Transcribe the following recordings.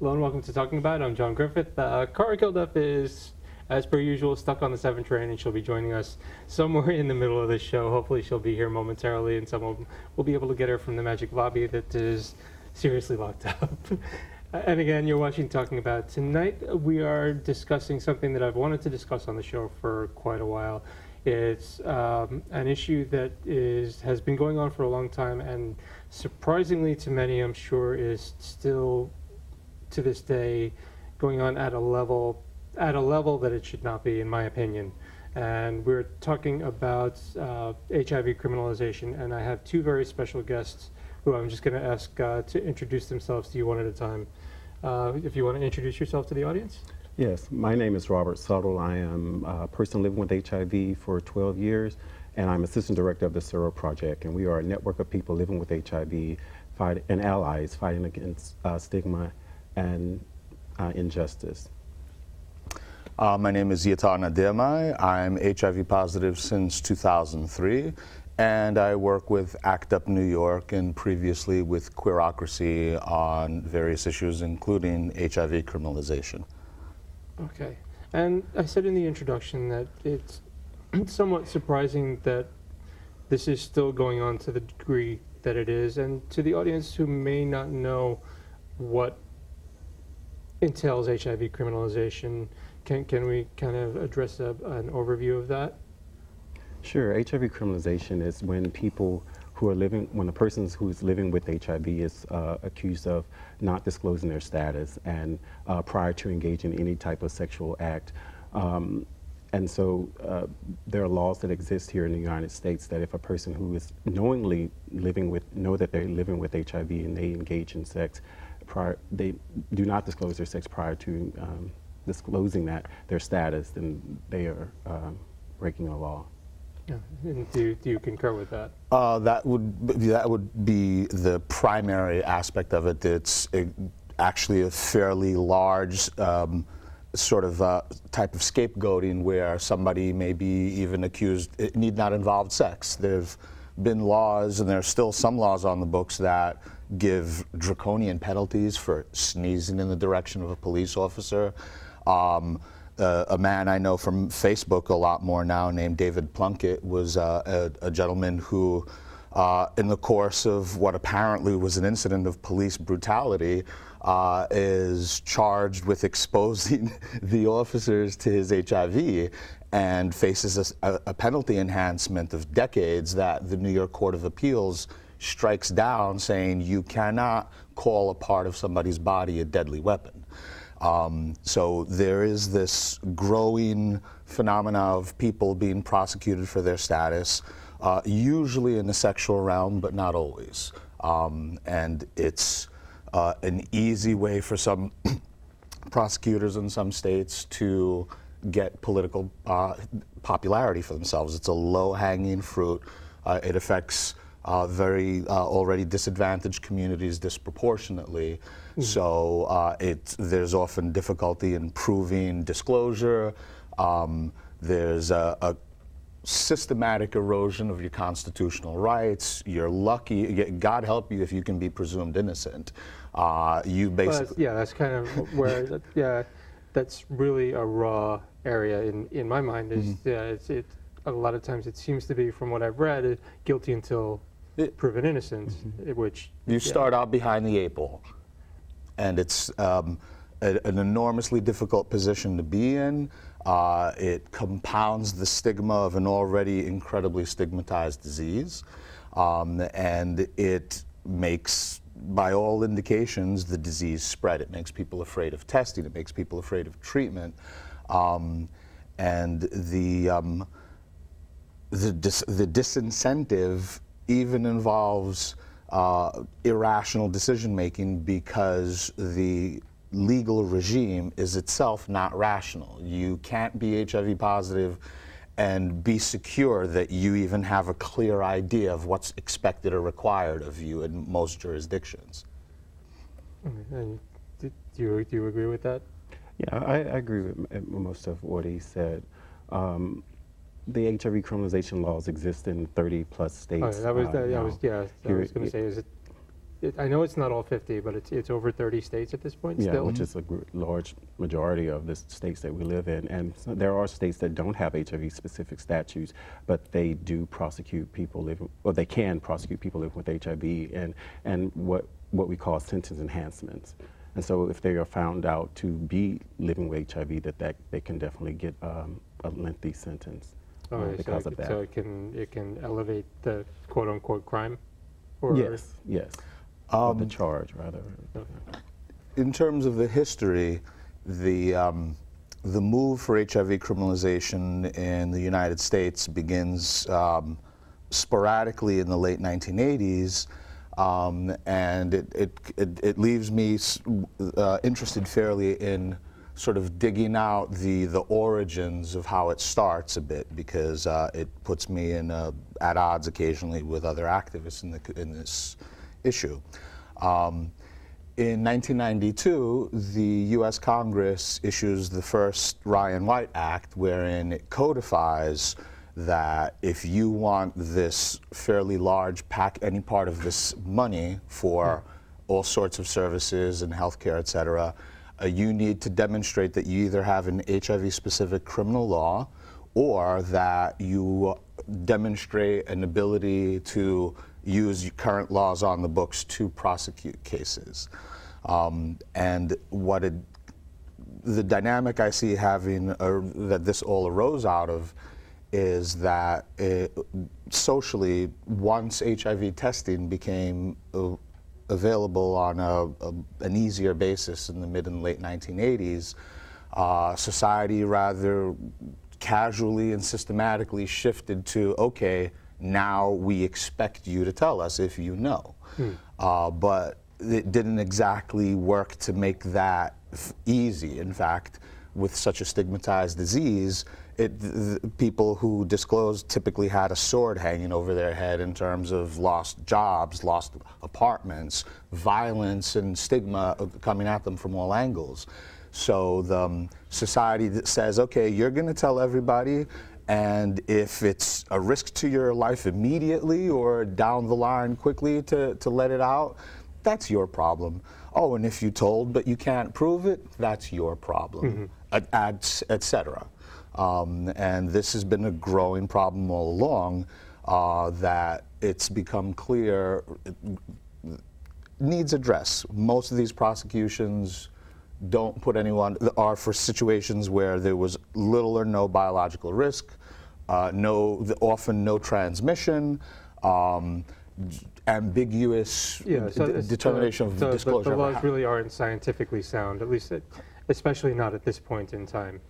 Hello and welcome to Talking About It. I'm John Griffith. Cara Kilduff is, as per usual, stuck on the 7 train, and she'll be joining us somewhere in the middle of the show. Hopefully she'll be here momentarily, and someone will be able to get her from the magic lobby that is seriously locked up. And again, you're watching Talking About It. Tonight we are discussing something that I've wanted to discuss on the show for quite a while. It's an issue that has been going on for a long time, and surprisingly to many, I'm sure, is still to this day going on at a level that it should not be, in my opinion. And we're talking about HIV criminalization, and I have 2 very special guests who I'm just going to ask to introduce themselves to you one at a time. If you want to introduce yourself to the audience. Yes, my name is Robert Suttle. I am a person living with HIV for 12 years, and I'm Assistant Director of the Sero project, and we are a network of people living with HIV and allies fighting against stigma and injustice. My name is Jeton Ademaj. I'm HIV positive since 2003, and I work with ACT UP New York and previously with Queerocracy on various issues, including HIV criminalization. Okay, and I said in the introduction that it's somewhat surprising that this is still going on to the degree that it is, and to the audience who may not know what entails HIV criminalization, can we kind of address an overview of that? Sure. HIV criminalization is when a person who's living with HIV is accused of not disclosing their status and prior to engaging in any type of sexual act. And so there are laws that exist here in the United States that if a person who is knowingly know that they're living with HIV and they engage in sex, they do not disclose their sex prior to disclosing their status, then they are breaking a law. Yeah. And do you concur with that? That would be the primary aspect of it. It's actually a fairly large sort of type of scapegoating where somebody may be even accused. It need not involve sex. There've been laws, and there's still some laws on the books that give draconian penalties for sneezing in the direction of a police officer. A man I know from Facebook a lot more now named David Plunkett was a gentleman who, in the course of what apparently was an incident of police brutality, is charged with exposing the officers to his HIV and faces a penalty enhancement of decades that the New York Court of Appeals strikes down, saying you cannot call a part of somebody's body a deadly weapon. So there is this growing phenomena of people being prosecuted for their status, usually in the sexual realm, but not always. And it's an easy way for some prosecutors in some states to get political popularity for themselves. It's a low-hanging fruit. It affects very already disadvantaged communities disproportionately. Mm-hmm. So there's often difficulty in proving disclosure. There's a systematic erosion of your constitutional rights. You're lucky, God help you if you can be presumed innocent. You basically... yeah, that's kind of where, yeah, that's really a raw area in my mind. Is mm-hmm. A lot of times it seems to be, from what I've read, guilty until proven innocent, mm-hmm. which... You start out behind the 8 ball. And it's an enormously difficult position to be in. It compounds the stigma of an already incredibly stigmatized disease. And it makes, by all indications, the disease spread. It makes people afraid of testing. It makes people afraid of treatment. And the disincentive even involves irrational decision-making because the legal regime is itself not rational. You can't be HIV positive and be secure that you even have a clear idea of what's expected or required of you in most jurisdictions. And do you agree with that? Yeah, I agree with most of what he said. The HIV criminalization laws exist in 30+ states. Oh, I was going to say, is it I know it's not all 50, but it's over 30 states at this point still. Which is a large majority of the states that we live in. And so there are states that don't have HIV-specific statutes, but they do prosecute people living, or they can prosecute people living with HIV and what we call sentence enhancements. And so if they are found out to be living with HIV, that they can definitely get a lengthy sentence because of that. So it can elevate the quote-unquote crime? Or yes. The charge, rather. Okay. In terms of the history, the move for HIV criminalization in the United States begins sporadically in the late 1980s, and it leaves me interested fairly in sort of digging out the origins of how it starts a bit, because it puts me at odds occasionally with other activists in this issue. In 1992, the U.S. Congress issues the first Ryan White Act, wherein it codifies that if you want this fairly large any part of this money for all sorts of services and healthcare, et cetera, you need to demonstrate that you either have an HIV-specific criminal law or that you demonstrate an ability to use current laws on the books to prosecute cases. And the dynamic I see having, that this all arose out of, is that socially, once HIV testing became available on an easier basis in the mid and late 1980s, society rather casually and systematically shifted to, okay, now we expect you to tell us if you know. But it didn't exactly work to make that easy. In fact, with such a stigmatized disease, people who disclosed typically had a sword hanging over their head in terms of lost jobs, lost apartments, violence and stigma coming at them from all angles. So the society that says, okay, you're going to tell everybody, and if it's a risk to your life immediately or down the line quickly to let it out, that's your problem. Oh, and if you told but you can't prove it, that's your problem, et cetera. And this has been a growing problem all along, that it's become clear it needs address. Most of these prosecutions don't put anyone, are for situations where there was little or no biological risk, often no transmission, ambiguous determination of disclosure. The laws really aren't scientifically sound, at least, especially not at this point in time.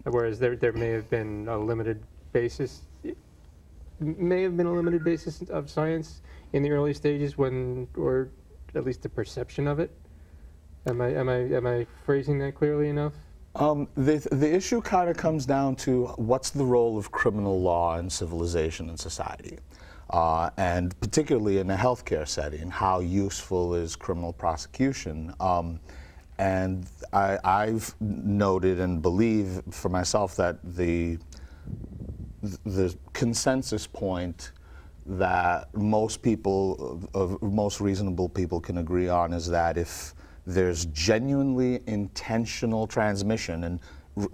Whereas there may have been a limited basis, of science in the early stages when, or at least the perception of it. Am I phrasing that clearly enough? The issue kind of comes down to what's the role of criminal law in civilization and society, and particularly in a healthcare setting, how useful is criminal prosecution? And I've noted and believe for myself that the consensus point that most people, most reasonable people can agree on, is that if there's genuinely intentional transmission, and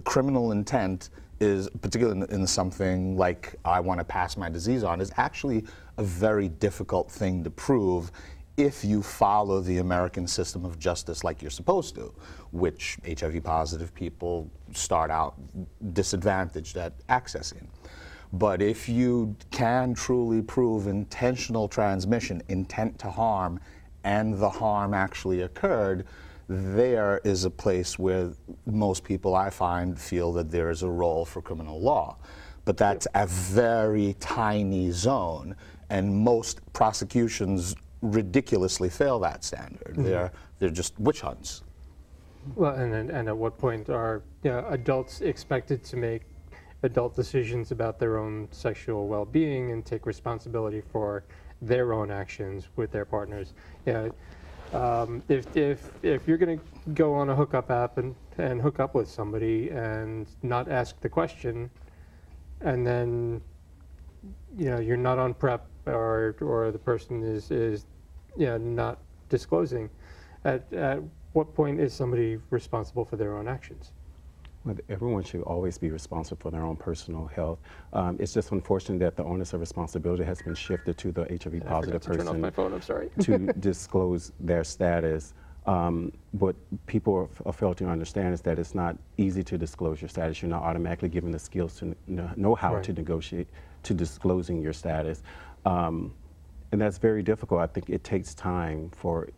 criminal intent is, particularly in something like I want to pass my disease on, is actually a very difficult thing to prove if you follow the American system of justice like you're supposed to, which HIV positive people start out disadvantaged at accessing. But if you can truly prove intentional transmission, intent to harm, and the harm actually occurred, there is a place where most people, I find, feel that there is a role for criminal law. But that's a very tiny zone, and most prosecutions ridiculously fail that standard. They're just witch hunts. Well, and at what point are adults expected to make adult decisions about their own sexual well-being and take responsibility for their own actions with their partners? If you're going to go on a hookup app and hook up with somebody and not ask the question, and then you're not on PrEP, or the person is not disclosing, at what point is somebody responsible for their own actions? Well, everyone should always be responsible for their own personal health. It's just unfortunate that the onus of responsibility has been shifted to the HIV positive person turn off my phone, I'm sorry. to disclose their status. What people are failing to understand is that it's not easy to disclose your status. You're not automatically given the skills to know how Right. to negotiate, to disclosing your status. And that's very difficult. I think it takes time for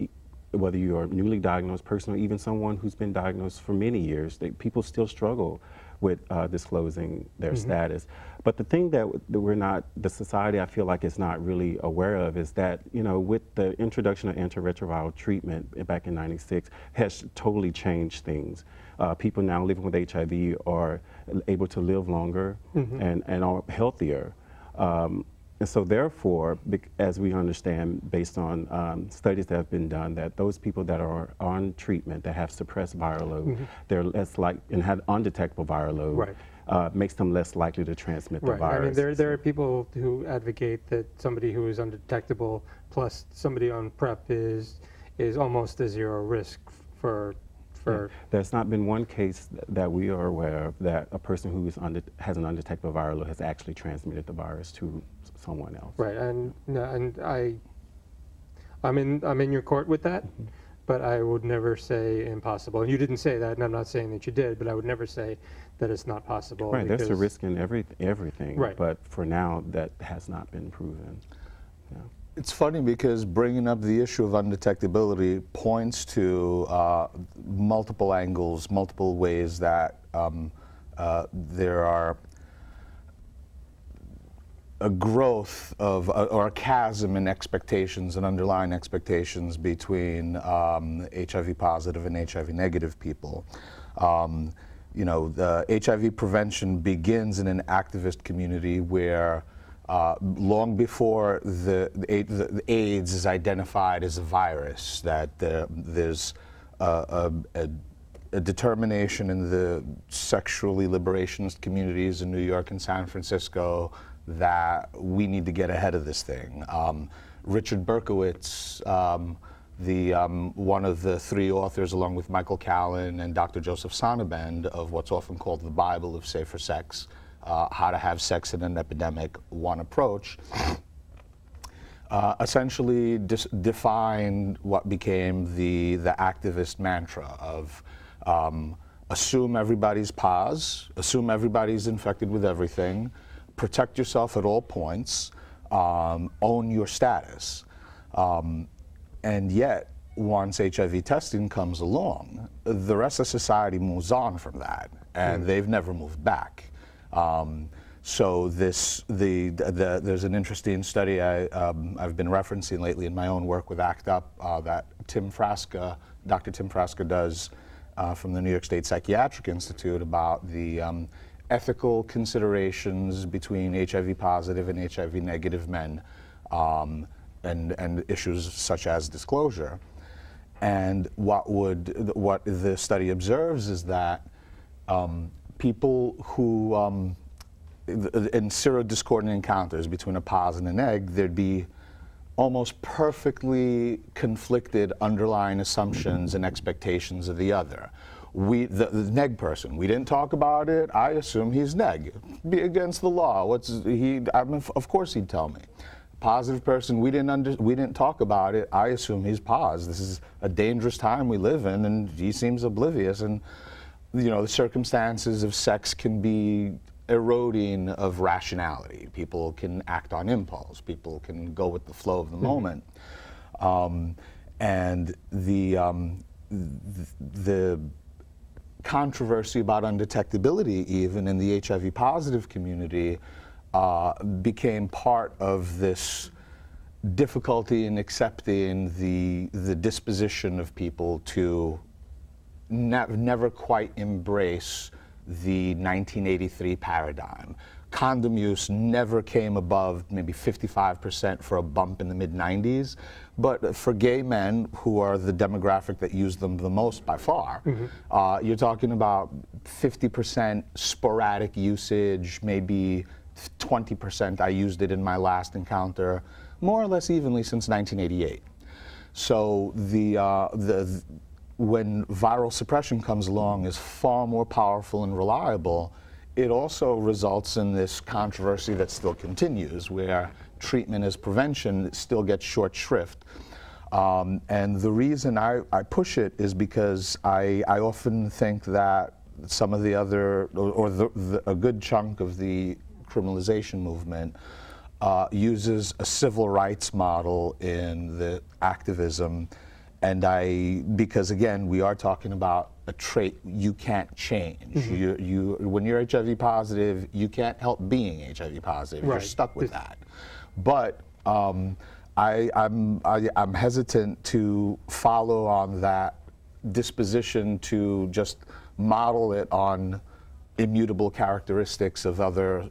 whether you are a newly diagnosed person or even someone who's been diagnosed for many years, people still struggle with disclosing their status. But the thing that the society I feel like is not really aware of is that, with the introduction of antiretroviral treatment back in '96 has totally changed things. People now living with HIV are able to live longer and are healthier. And so therefore, as we understand, based on studies that have been done, that those people that are on treatment that have suppressed viral load, they're less and have undetectable viral load, makes them less likely to transmit the virus. I mean, there are people who advocate that somebody who is undetectable plus somebody on PrEP is almost a zero risk for. There's not been one case that we are aware of that a person who has an undetectable viral load has actually transmitted the virus to someone else. Right, and I'm in your court with that, but I would never say impossible. And you didn't say that, and I'm not saying that you did, but I would never say that it's not possible. Right, there's a risk in everything, right. But for now, that has not been proven. Yeah. It's funny because bringing up the issue of undetectability points to multiple angles, multiple ways that there are a growth of, or a chasm in expectations and underlying expectations between HIV positive and HIV negative people. The HIV prevention begins in an activist community where long before the AIDS is identified as a virus, that there's a determination in the sexually liberationist communities in New York and San Francisco that we need to get ahead of this thing. Richard Berkowitz, one of the three authors, along with Michael Callan and Dr. Joseph Sonnabend, of what's often called the Bible of Safer Sex, How to Have Sex in an Epidemic, one approach, essentially defined what became the activist mantra of assume everybody's pos, assume everybody's infected with everything, protect yourself at all points, own your status. And yet, once HIV testing comes along, the rest of society moves on from that, and they've never moved back. So there's an interesting study I've been referencing lately in my own work with ACT UP that Dr. Tim Frasca does from the New York State Psychiatric Institute about the ethical considerations between HIV positive and HIV negative men and issues such as disclosure. And what the study observes is that people who, in serodiscordant encounters between a pos and an egg, there'd be almost perfectly conflicted underlying assumptions and expectations of the other. The neg person, we didn't talk about it, I assume he's neg. Be against the law. Of course he'd tell me. Positive person, we didn't talk about it, I assume he's pos. This is a dangerous time we live in, and he seems oblivious. And the circumstances of sex can be eroding of rationality. People can act on impulse. People can go with the flow of the moment. And the controversy about undetectability, even in the HIV positive community, became part of this difficulty in accepting the disposition of people to never quite embrace the 1983 paradigm. Condom use never came above maybe 55% for a bump in the mid-90s, but for gay men, who are the demographic that use them the most by far, you're talking about 50% sporadic usage, maybe 20% I used it in my last encounter, more or less evenly since 1988. So when viral suppression comes along is far more powerful and reliable, it also results in this controversy that still continues, where treatment as prevention still gets short shrift. And the reason I push it is because I often think that some of the other, or a good chunk of the criminalization movement uses a civil rights model in the activism. And because again, we are talking about a trait you can't change. When you're HIV positive, you can't help being HIV positive. Right. You're stuck with that. But I'm hesitant to follow on that disposition to just model it on immutable characteristics of other,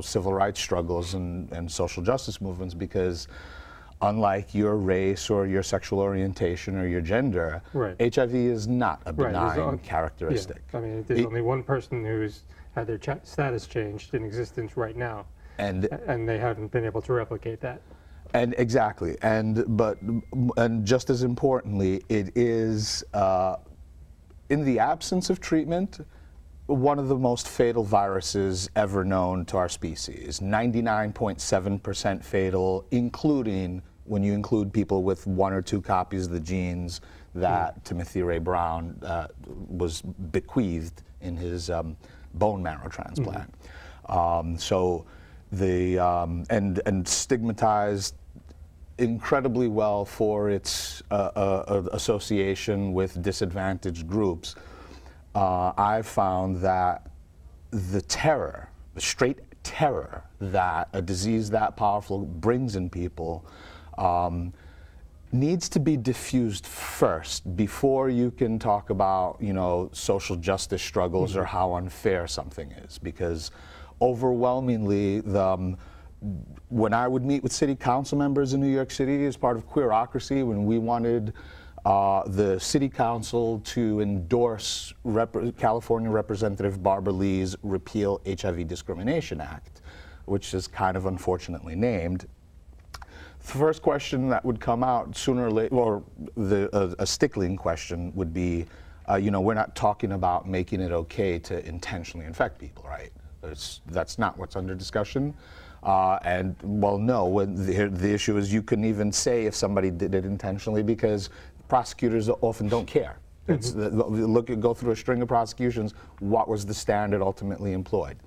civil rights struggles and social justice movements, because unlike your race or your sexual orientation or your gender, right, HIV is not a benign characteristic. Yeah. I mean, there's only one person who's had their status changed in existence right now, and they haven't been able to replicate that. And exactly, and just as importantly, it is in the absence of treatment, one of the most fatal viruses ever known to our species. 99.7% fatal, including when you include people with 1 or 2 copies of the genes that Timothy Ray Brown was bequeathed in his bone marrow transplant. So and stigmatized incredibly well for its association with disadvantaged groups. I've found that the terror, the straight terror that a disease that powerful brings in people needs to be diffused first before you can talk about, social justice struggles or how unfair something is. Because overwhelmingly, when I would meet with city council members in New York City as part of Queerocracy, when we wanted the city council to endorse California Representative Barbara Lee's Repeal HIV Discrimination Act, which is kind of unfortunately named, the first question that would come out sooner or later, or a stickling question would be, we're not talking about making it okay to intentionally infect people, right? That's not what's under discussion. And well, no, the issue is you couldn't even say if somebody did it intentionally, because prosecutors often don't care. Go through a string of prosecutions. What was the standard ultimately employed?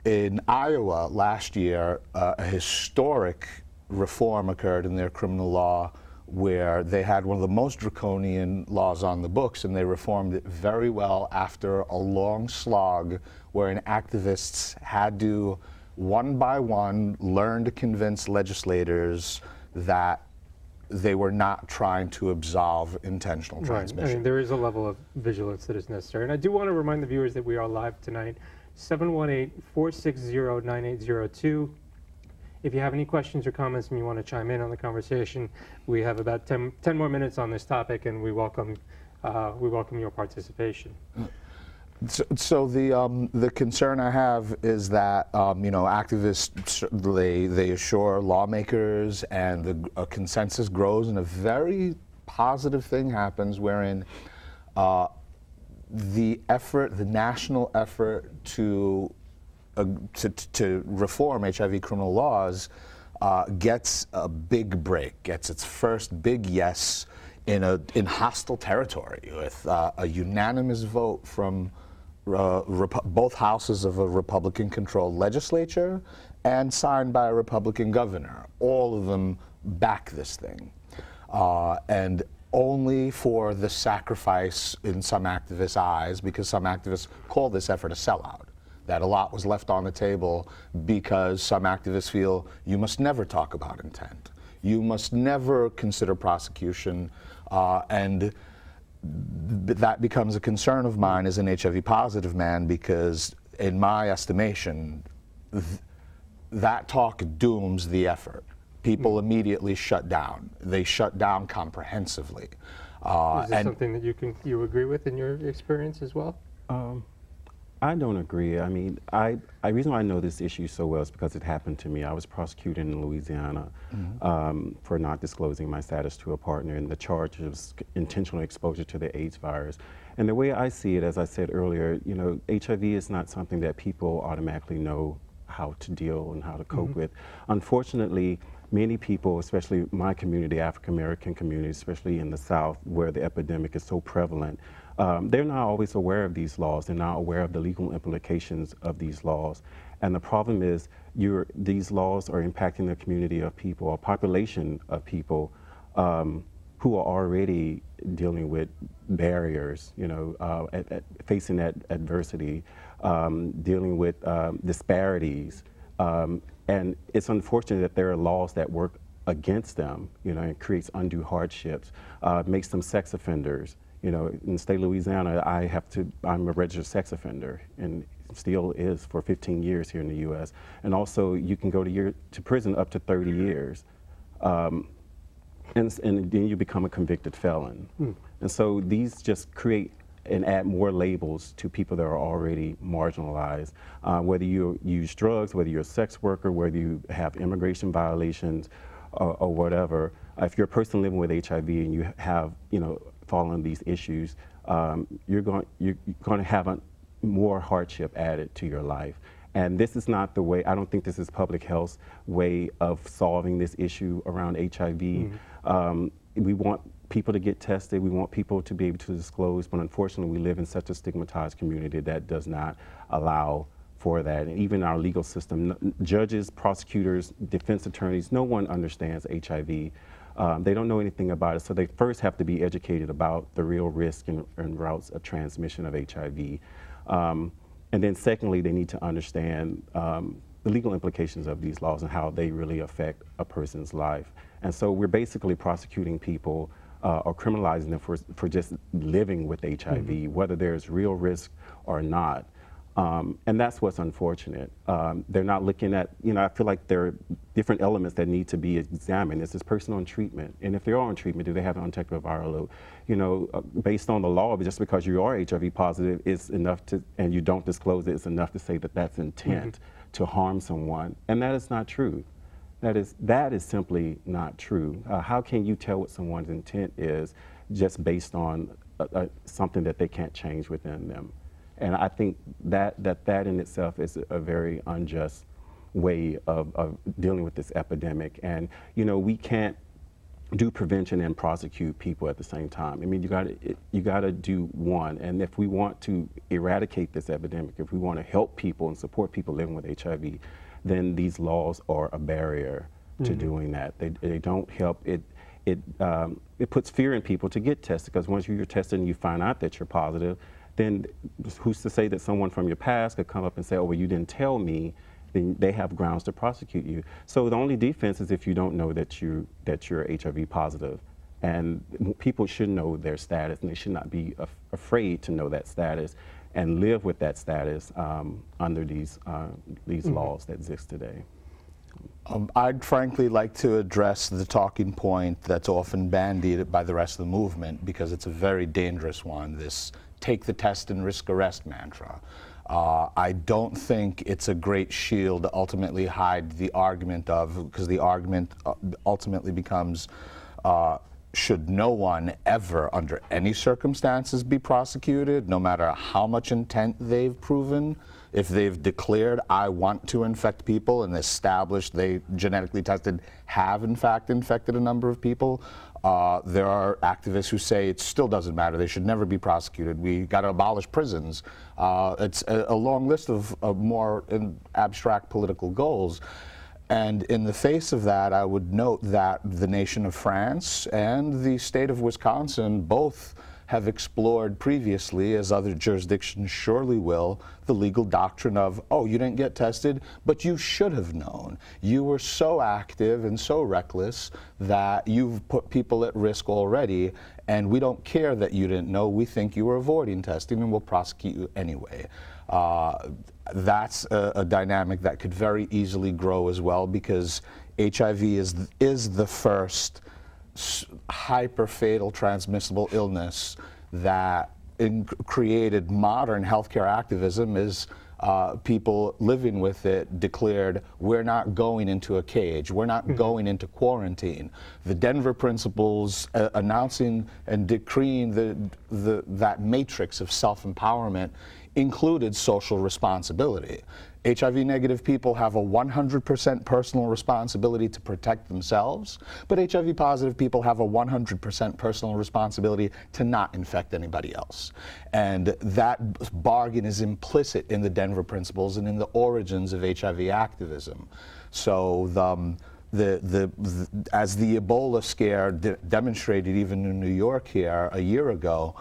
In Iowa last year, a historic reform occurred in their criminal law, where they had one of the most draconian laws on the books, and they reformed it very well after a long slog wherein activists had to, one by one, learn to convince legislators that they were not trying to absolve intentional transmission. Right. I mean, there is a level of vigilance that is necessary. And I do want to remind the viewers that we are live tonight, 718-460-9802. If you have any questions or comments and you want to chime in on the conversation, we have about 10 more minutes on this topic, and we welcome your participation. So the concern I have is that activists they assure lawmakers, and a consensus grows, and a very positive thing happens, wherein the national effort to reform HIV criminal laws gets a big break, gets its first big yes in hostile territory, with a unanimous vote from both houses of a Republican-controlled legislature and signed by a Republican governor. All of them back this thing. And only for the sacrifice in some activists' eyes, because some activists call this effort a sellout, that a lot was left on the table because some activists feel you must never talk about intent. You must never consider prosecution, and that becomes a concern of mine as an HIV positive man, because in my estimation, that talk dooms the effort. People immediately shut down. They shut down comprehensively. Is this something that you agree with in your experience as well? I don't agree. I mean, the reason why I know this issue so well is because it happened to me. I was prosecuted in Louisiana for not disclosing my status to a partner, and the charge was intentional exposure to the AIDS virus. And the way I see it, as I said earlier, you know, HIV is not something that people automatically know how to deal and how to cope with. Unfortunately, many people, especially my community, African American community, especially in the South, where the epidemic is so prevalent, they're not always aware of these laws. They're not aware of the legal implications of these laws. And the problem is these laws are impacting the community of people, a population of people who are already dealing with barriers, you know, facing that adversity, dealing with disparities. And it's unfortunate that there are laws that work against them, you know, and creates undue hardships, makes them sex offenders. You know, in the state of Louisiana, I'm a registered sex offender, and still is for 15 years here in the U.S. And also, you can go to prison up to 30 years. And then you become a convicted felon. And so these just create and add more labels to people that are already marginalized. Whether you use drugs, whether you're a sex worker, whether you have immigration violations or whatever, if you're a person living with HIV and you have, you know, following these issues, you're going to have more hardship added to your life. And this is not the way, I don't think this is public health's way of solving this issue around HIV. We want people to get tested, we want people to be able to disclose, but unfortunately we live in such a stigmatized community that does not allow for that. And even our legal system, judges, prosecutors, defense attorneys, no one understands HIV. They don't know anything about it, so they first have to be educated about the real risk and routes of transmission of HIV. And then secondly, they need to understand the legal implications of these laws and how they really affect a person's life. And so we're basically prosecuting people or criminalizing them for just living with HIV, whether there's real risk or not. And that's what's unfortunate. They're not looking at, you know, I feel like there are different elements that need to be examined. Is this person on treatment? And if they're on treatment, do they have an undetectable viral load? You know, based on the law, just because you are HIV positive is enough to, and you don't disclose it, it's enough to say that that's intent to harm someone. And that is not true. That is simply not true. How can you tell what someone's intent is just based on something that they can't change within them? And I think that in itself is a very unjust way of dealing with this epidemic. And, you know, we can't do prevention and prosecute people at the same time. I mean, you gotta do one. And if we want to eradicate this epidemic, if we want to help people and support people living with HIV, then these laws are a barrier to doing that. They don't help. It puts fear in people to get tested, because once you're tested and you find out that you're positive, then who's to say that someone from your past could come up and say, oh, well, you didn't tell me, then they have grounds to prosecute you. So the only defense is if you don't know that you're HIV positive. And people should know their status, and they should not be afraid to know that status and live with that status under these laws that exist today. I'd frankly like to address the talking point that's often bandied by the rest of the movement, because it's a very dangerous one, this take the test and risk arrest mantra. I don't think it's a great shield to ultimately hide the argument of, because the argument ultimately becomes, should no one ever, under any circumstances, be prosecuted, no matter how much intent they've proven? If they've declared, I want to infect people, and established they genetically tested have in fact infected a number of people, there are activists who say it still doesn't matter, they should never be prosecuted, we got to abolish prisons. It's a long list of more abstract political goals. And in the face of that, I would note that the nation of France and the state of Wisconsin both have explored previously, as other jurisdictions surely will, the legal doctrine of, oh, you didn't get tested, but you should have known. You were so active and so reckless that you've put people at risk already, and we don't care that you didn't know. We think you were avoiding testing, and we'll prosecute you anyway. That's a dynamic that could very easily grow as well, because HIV is the first hyper-fatal transmissible illness that created modern healthcare activism is people living with it declared, we're not going into a cage, we're not going into quarantine. The Denver Principles announcing and decreeing that matrix of self-empowerment included social responsibility. HIV-negative people have a 100% personal responsibility to protect themselves, but HIV-positive people have a 100% personal responsibility to not infect anybody else. And that bargain is implicit in the Denver Principles and in the origins of HIV activism. So as the Ebola scare demonstrated even in New York here a year ago,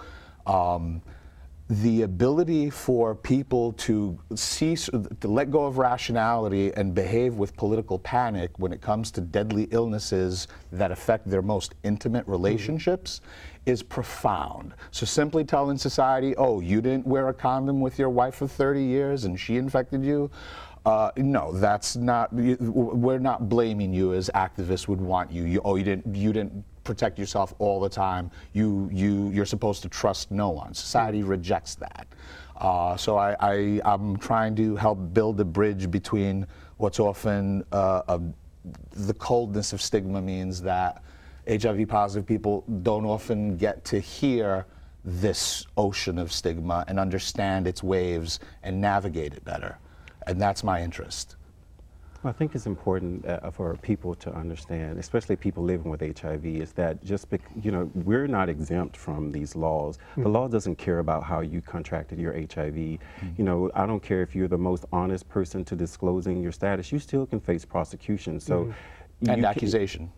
the ability for people to let go of rationality and behave with political panic when it comes to deadly illnesses that affect their most intimate relationships is profound. So simply telling society, oh, you didn't wear a condom with your wife for 30 years and she infected you, no, that's not, we're not blaming you as activists would want you. You didn't protect yourself all the time. You're supposed to trust no one. Society rejects that. So I'm trying to help build a bridge between what's often the coldness of stigma means that HIV positive people don't often get to hear this ocean of stigma and understand its waves and navigate it better. And that's my interest. Well, I think it's important for people to understand, especially people living with HIV, is that we're not exempt from these laws. The law doesn't care about how you contracted your HIV. You know, I don't care if you're the most honest person to disclosing your status, you still can face prosecution. So, and accusation.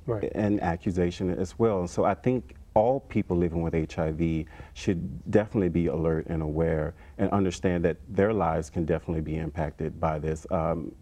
Right. And accusation as well. And so I think all people living with HIV should definitely be alert and aware and understand that their lives can definitely be impacted by this.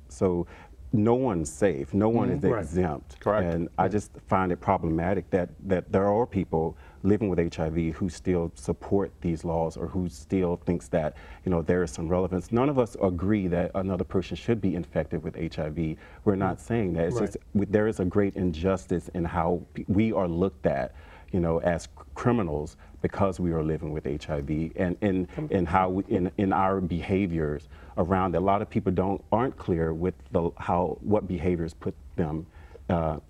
So no one's safe, no one is exempt. Correct. And I just find it problematic that there are people living with HIV who still support these laws or who still thinks that, you know, there is some relevance. None of us agree that another person should be infected with HIV. We're not saying that. It's just there is a great injustice in how we are looked at, you know, as criminals because we are living with HIV, and in how in our behaviors around that. A lot of people aren't clear with what behaviors put them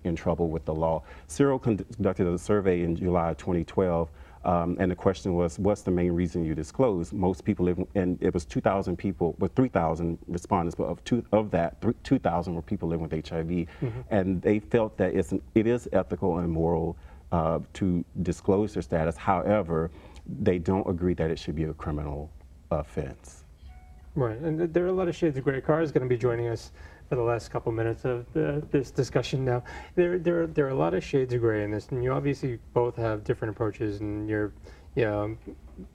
in trouble with the law. Sero conducted a survey in July 2012, and the question was, what's the main reason you disclose? Most people live, and it was 2,000 people, with 3,000 respondents, but of that, 2,000 were people living with HIV, and they felt that it is ethical and moral to disclose their status. However, they don't agree that it should be a criminal offense. Right, and there are a lot of shades of gray. Cara is going to be joining us for the last couple minutes of this discussion now. There are a lot of shades of gray in this, and you obviously both have different approaches, and you're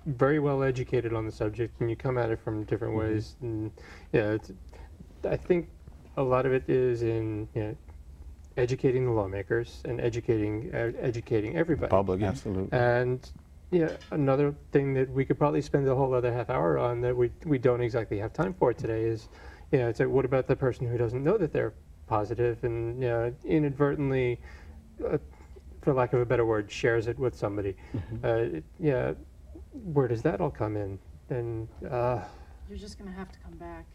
very well educated on the subject, and you come at it from different ways. And I think a lot of it is in educating the lawmakers and educating everybody. Public, absolutely. And another thing that we could probably spend a whole other half hour on that we don't exactly have time for today is, it's like, what about the person who doesn't know that they're positive and inadvertently, for lack of a better word, shares it with somebody? Where does that all come in? And you're just gonna have to come back.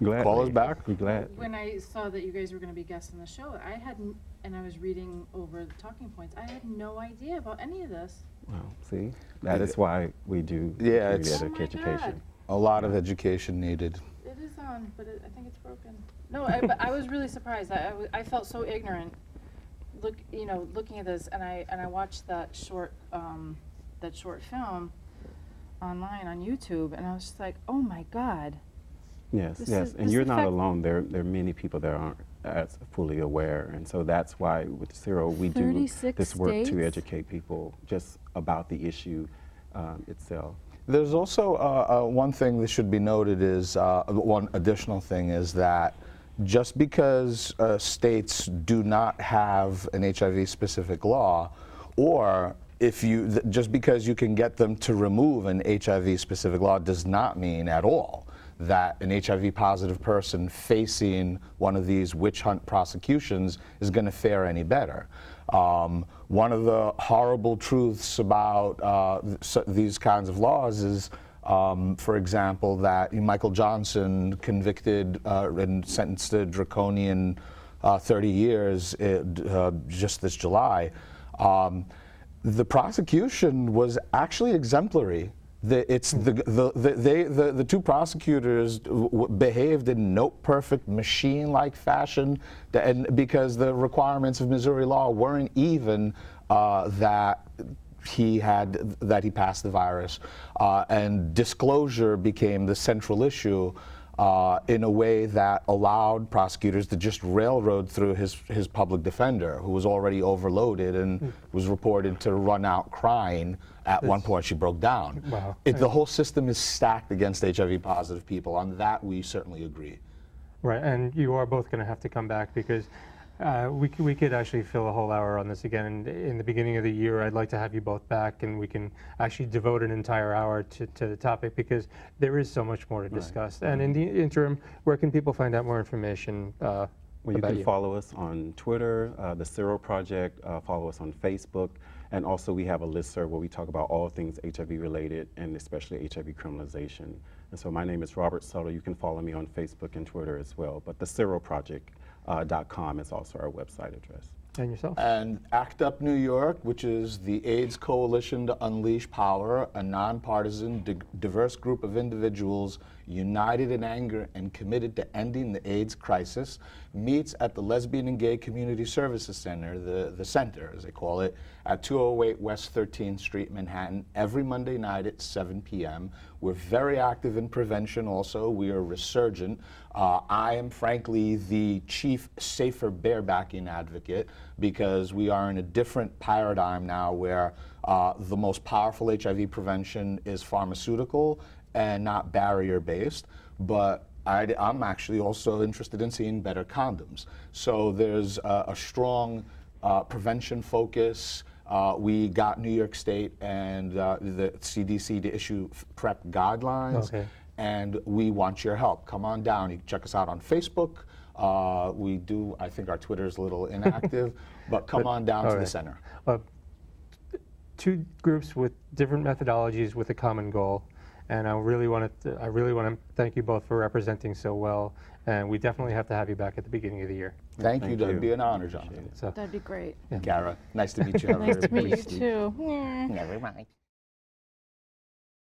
Glad. Call us back. We're glad. When I saw that you guys were going to be guests on the show, and I was reading over the talking points, I had no idea about any of this. Well, see, that is why we do it's education. A lot of education needed. It is on, but I think it's broken. No, but I was really surprised. I felt so ignorant. Looking at this, and I watched that short film online on YouTube, and I was just like, oh my God. Yes, and you're not alone. There are many people that aren't as fully aware, and so that's why with Sero we do this work to educate people just about the issue itself. There's also one thing that should be noted is, one additional thing is that just because states do not have an HIV-specific law, or just because you can get them to remove an HIV-specific law does not mean at all that an HIV positive person facing one of these witch hunt prosecutions is going to fare any better. One of the horrible truths about these kinds of laws is, for example, that Michael Johnson, convicted and sentenced to draconian 30 years just this July, the prosecution was actually exemplary. The two prosecutors behaved in note-perfect, machine-like fashion, and because the requirements of Missouri law weren't even that he passed the virus, and disclosure became the central issue. In a way that allowed prosecutors to just railroad through his public defender, who was already overloaded and was reported to run out crying. At one point, she broke down. Wow. The whole system is stacked against HIV positive people. On that, we certainly agree. Right, and you are both going to have to come back, because we could actually fill a whole hour on this again. And in the beginning of the year, I'd like to have you both back, and we can actually devote an entire hour to the topic, because there is so much more to discuss. And in the interim, where can people find out more information Well, you about can follow us on Twitter, the Sero Project, follow us on Facebook, and also we have a listserv where we talk about all things HIV related, and especially HIV criminalization. And so my name is Robert Suttle. You can follow me on Facebook and Twitter as well, but the Sero Project .com is also our website address. And yourself? And ACT UP New York, which is the AIDS Coalition to Unleash Power, a nonpartisan, diverse group of individuals united in anger and committed to ending the AIDS crisis, meets at the Lesbian and Gay Community Services Center, the center as they call it, at 208 West 13th Street, Manhattan, every Monday night at 7 p.m. We're very active in prevention also. We are resurgent. I am frankly the chief safer barebacking advocate, because we are in a different paradigm now where the most powerful HIV prevention is pharmaceutical and not barrier-based, but I'm actually also interested in seeing better condoms. So there's a strong prevention focus. We got New York State and the CDC to issue PrEP guidelines, and we want your help. Come on down. You can check us out on Facebook. I think our Twitter is a little inactive, but come on down to the center. Two groups with different methodologies with a common goal. And I really want to thank you both for representing so well. And we definitely have to have you back at the beginning of the year. Thank you. That'd be an honor, Jonathan. That'd be great. Gara, nice to meet you. Nice to meet you too. Never mind.